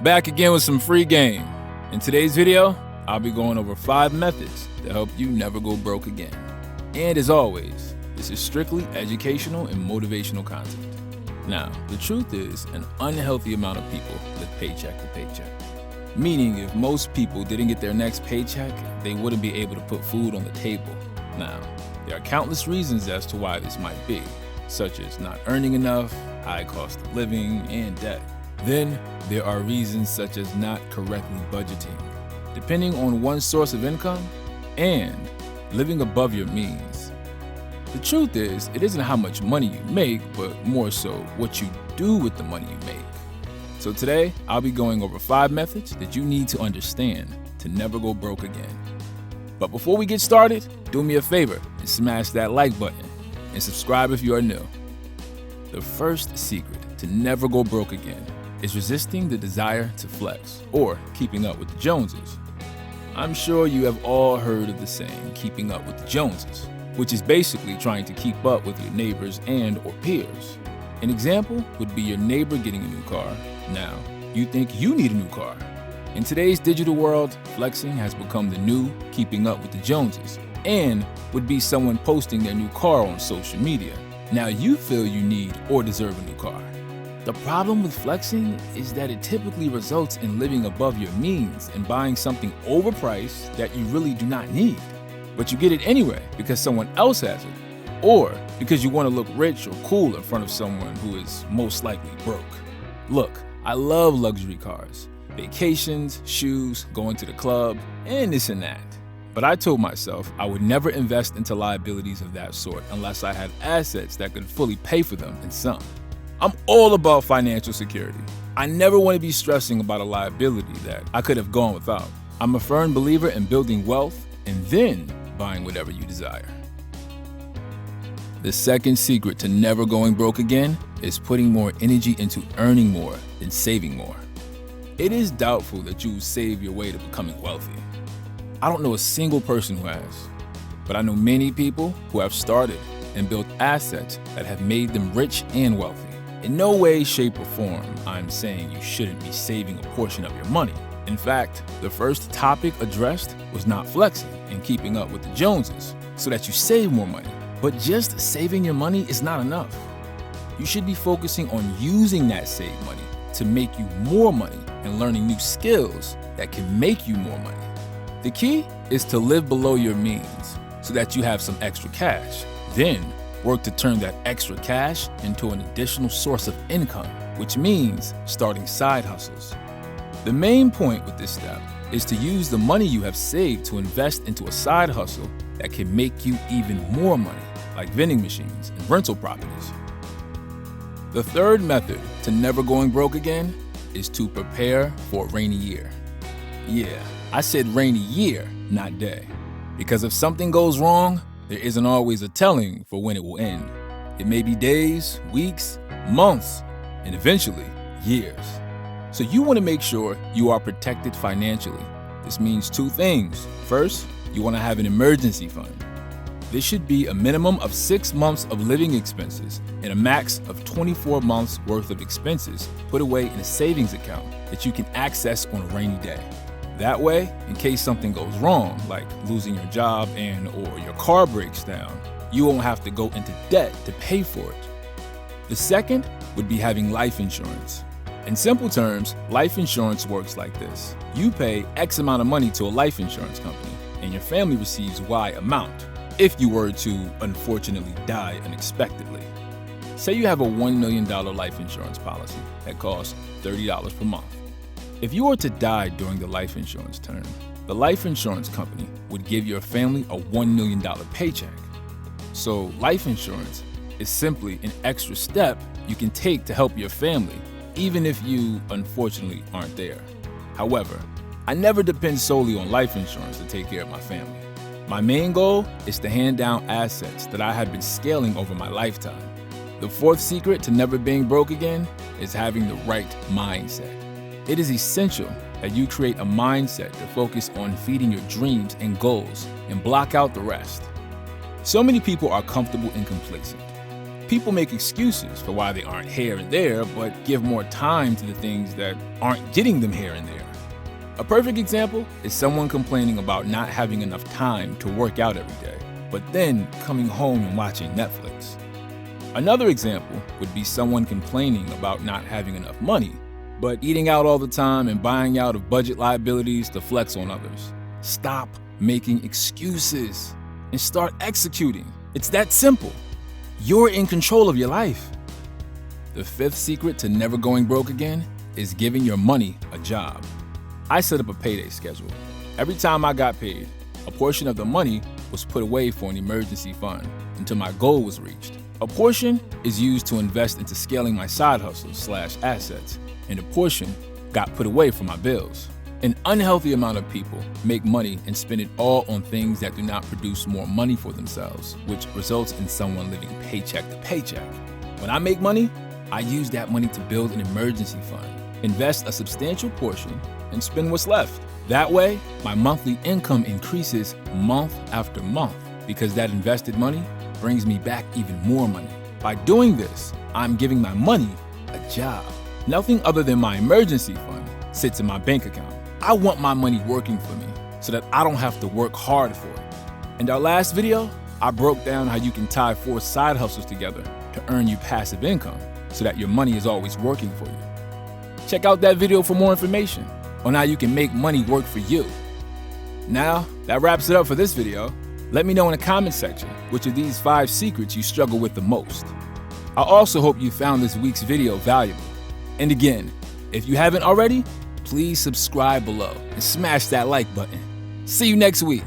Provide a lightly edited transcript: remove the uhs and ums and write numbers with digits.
Back again with some free game. In today's video, I'll be going over 5 methods to help you never go broke again. And as always, this is strictly educational and motivational content. Now, the truth is, an unhealthy amount of people live paycheck to paycheck. Meaning, if most people didn't get their next paycheck, they wouldn't be able to put food on the table. Now, there are countless reasons as to why this might be, such as not earning enough, high cost of living, and debt. Then, there are reasons such as not correctly budgeting, depending on one's source of income, and living above your means. The truth is, it isn't how much money you make, but more so what you do with the money you make. So today, I'll be going over 5 methods that you need to understand to never go broke again. But before we get started, do me a favor and smash that like button and subscribe if you are new. The first secret to never go broke again is resisting the desire to flex or keeping up with the Joneses. I'm sure you have all heard of the saying, keeping up with the Joneses, which is basically trying to keep up with your neighbors and or peers. An example would be your neighbor getting a new car. Now, you think you need a new car. In today's digital world, flexing has become the new keeping up with the Joneses and would be someone posting their new car on social media. Now you feel you need or deserve a new car. The problem with flexing is that it typically results in living above your means and buying something overpriced that you really do not need. But you get it anyway because someone else has it, or because you want to look rich or cool in front of someone who is most likely broke. Look, I love luxury cars, vacations, shoes, going to the club, and this and that. But I told myself I would never invest into liabilities of that sort unless I had assets that could fully pay for them in some. I'm all about financial security. I never want to be stressing about a liability that I could have gone without. I'm a firm believer in building wealth and then buying whatever you desire. The second secret to never going broke again is putting more energy into earning more than saving more. It is doubtful that you will save your way to becoming wealthy. I don't know a single person who has, but I know many people who have started and built assets that have made them rich and wealthy. In no way, shape, or form, I'm saying you shouldn't be saving a portion of your money. In fact, the first topic addressed was not flexing and keeping up with the Joneses so that you save more money. But just saving your money is not enough. You should be focusing on using that saved money to make you more money and learning new skills that can make you more money. The key is to live below your means so that you have some extra cash. Then work to turn that extra cash into an additional source of income, which means starting side hustles. The main point with this step is to use the money you have saved to invest into a side hustle that can make you even more money, like vending machines and rental properties. The third method to never going broke again is to prepare for a rainy year. Yeah, I said rainy year, not day. Because if something goes wrong, there isn't always a telling for when it will end. It may be days, weeks, months, and eventually years. So you want to make sure you are protected financially. This means 2 things. First, you want to have an emergency fund. This should be a minimum of 6 months of living expenses and a max of 24 months worth of expenses put away in a savings account that you can access on a rainy day. That way, in case something goes wrong, like losing your job or your car breaks down, you won't have to go into debt to pay for it. The second would be having life insurance. In simple terms, life insurance works like this. You pay X amount of money to a life insurance company, and your family receives Y amount if you were to unfortunately die unexpectedly. Say you have a $1 million life insurance policy that costs $30 per month. If you were to die during the life insurance term, the life insurance company would give your family a $1 million paycheck. So life insurance is simply an extra step you can take to help your family, even if you unfortunately aren't there. However, I never depend solely on life insurance to take care of my family. My main goal is to hand down assets that I have been scaling over my lifetime. The fourth secret to never being broke again is having the right mindset. It is essential that you create a mindset to focus on feeding your dreams and goals and block out the rest. So many people are comfortable and complacent. People make excuses for why they aren't here and there, but give more time to the things that aren't getting them here and there. A perfect example is someone complaining about not having enough time to work out every day, but then coming home and watching Netflix. Another example would be someone complaining about not having enough money, but eating out all the time and buying out of budget liabilities to flex on others. Stop making excuses and start executing. It's that simple. You're in control of your life. The fifth secret to never going broke again is giving your money a job. I set up a payday schedule. Every time I got paid, a portion of the money was put away for an emergency fund until my goal was reached. A portion is used to invest into scaling my side hustles/assets, and a portion got put away for my bills. An unhealthy amount of people make money and spend it all on things that do not produce more money for themselves, which results in someone living paycheck to paycheck. When I make money, I use that money to build an emergency fund, invest a substantial portion, and spend what's left. That way, my monthly income increases month after month because that invested money brings me back even more money. By doing this, I'm giving my money a job. Nothing other than my emergency fund sits in my bank account. I want my money working for me so that I don't have to work hard for it. In our last video, I broke down how you can tie 4 side hustles together to earn you passive income so that your money is always working for you. Check out that video for more information on how you can make money work for you. Now, that wraps it up for this video. Let me know in the comment section which of these 5 secrets you struggle with the most. I also hope you found this week's video valuable. And again, if you haven't already, please subscribe below and smash that like button. See you next week.